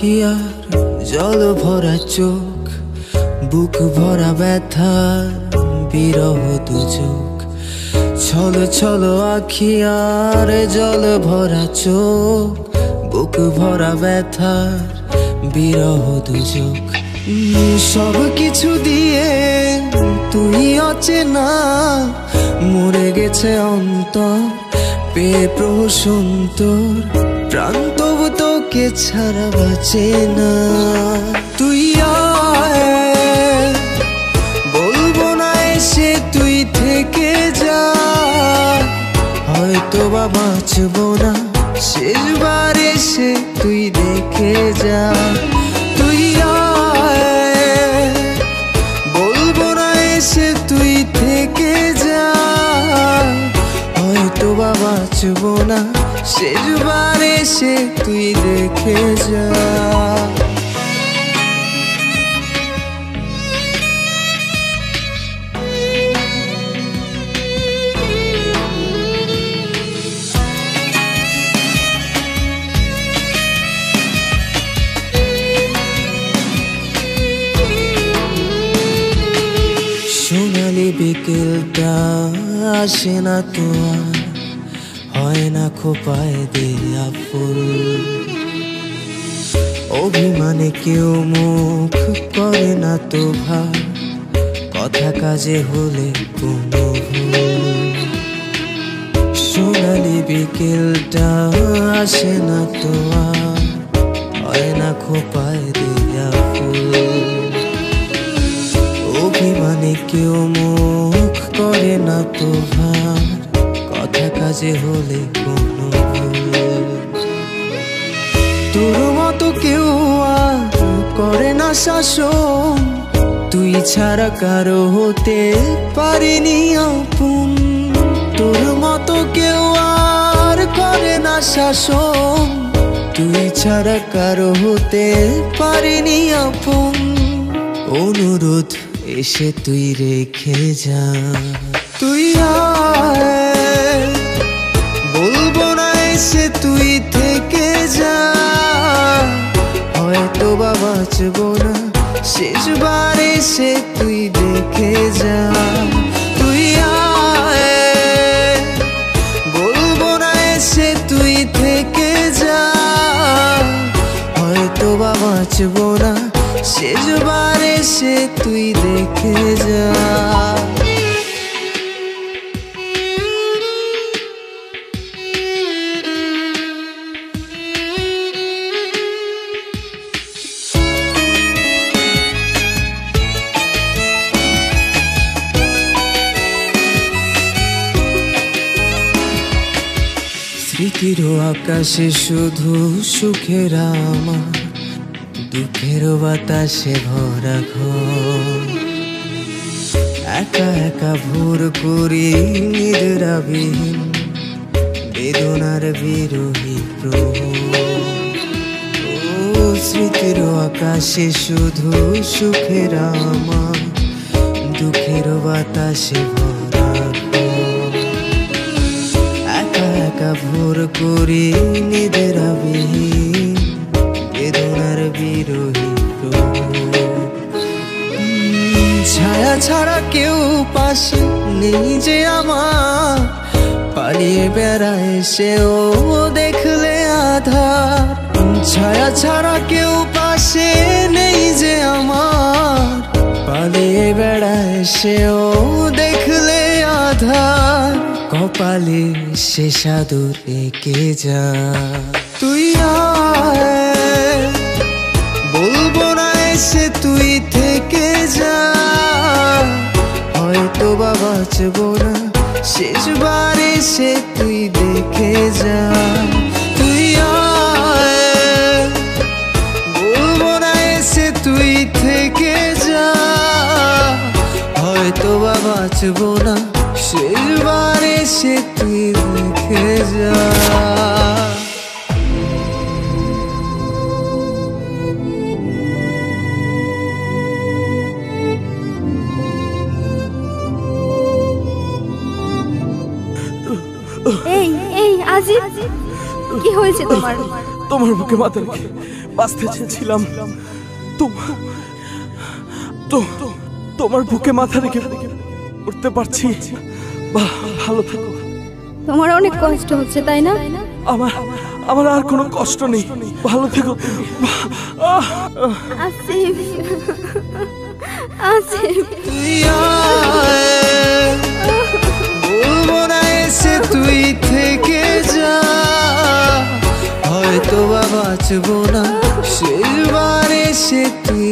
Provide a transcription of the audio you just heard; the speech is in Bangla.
আখি আর জল ভরা চোখ, বুক ভরা ব্যথা বিরহ দুচোখ। ছলো ছলো আখি আর জল ভরা চোখ, বুক ভরা ব্যথার বিরহ দুচোখ। সব কিছু দিয়ে তুই অচেনা, মরে গেছে অন্তর পেয়ে প্রহসন তোর। প্রাণ তবু তোকে ছাড়া বাঁচে না। তুই আয়, বলবো না এসে তুই থেকে যা, হয়তো বা বাঁচবো না শেষবার এসে তুই দেখে যা। তুই আয়, বলবো না এসে তুই থেকে যা, হয়তো বা বাঁচবো না শেষবার এসে তুই দেখে যা। সোনালি বিকেলটা আসে না তো আর, হয় না খোপায় দেয়া ফুল। অভিমানে কেউ মুখ করে না তো ভার, কথা কাজে হলে কোনো ভুল। সোনালি বিকেলটা আসে না তো আর, হয় না খোপায় দেয়া ফুল। অভিমানে কেউ মুখ করে না তো ভার, কথা কাজে হলে কোনো ভুল। তোর মতো কেউ আর করে না শাসন, তুই ছাড়া কারো হতে পারিনি আপন। তোর মতো কেউ আর করে না শাসন, তুই ছাড়া কারো হতে পারিনি আপন। অনুরোধ এসে তুই রেখে যা। তুই আয়, বলবো না এসে তুই থেকে যা, হয়তো বা বাঁচবো না শেষবার এসে তুই দেখে যা। তুই আয়, বলবো না এসে তুই থেকে যা, হয়তো বা বাঁচবো না শেষবার এসে তুই দেখে যা। স্মৃতির আকাশে শুধু সুখের আমার, দুঃখের বাতাসে ভরা ঘর। একা একা ভোর করি নিদ্রাবিহীন, বেদনার বিরোহী প্রহর। ও স্মৃতির আকাশে শুধু সুখের আমার, দুঃখের বাতাসে ভরা ঘর। একা একা ভোর করি নিদ্রাবিহীন, বেদনার বিরোহী প্রহর। ছায়া ছাড়া কেউ পাশে নেই যে আমার, পালিয়ে বেড়ায় সেও দেখলে আধার। ছায়া ছাড়া কেউ পাশে নেই যে আমার, পালিয়ে বেড়ায় সেও দেখলে আধার। কপালে সে সাধুর রেখে যা। তুই আয়, বলবো না এসে তুই থেকে যা, হয়তো বা বাঁচবো না শেষবার এসে তুই দেখে যা। তুই আয়, বলবো না এসে তুই থেকে যা, হয়তো বা বাঁচবো না শেষবার এসে তুই দেখে যা। এই এই আজিব, কি হয়েছে তোমার? তোমার বুকে মাথা রেখে বাঁচতে চেয়েছিলাম। তোমার বুকে মাথা রেখে উঠতে পারছি। ভালো থাকো। তোমার অনেক কষ্ট হচ্ছে তাই না? আমার আর কোনো কষ্ট নেই, ভালো থেকো। আসিফ, আসিফ, তুই বলবো না এসে তুই থেকে যা, হয়তো বা বাঁচবো না শেষবার এসে তুই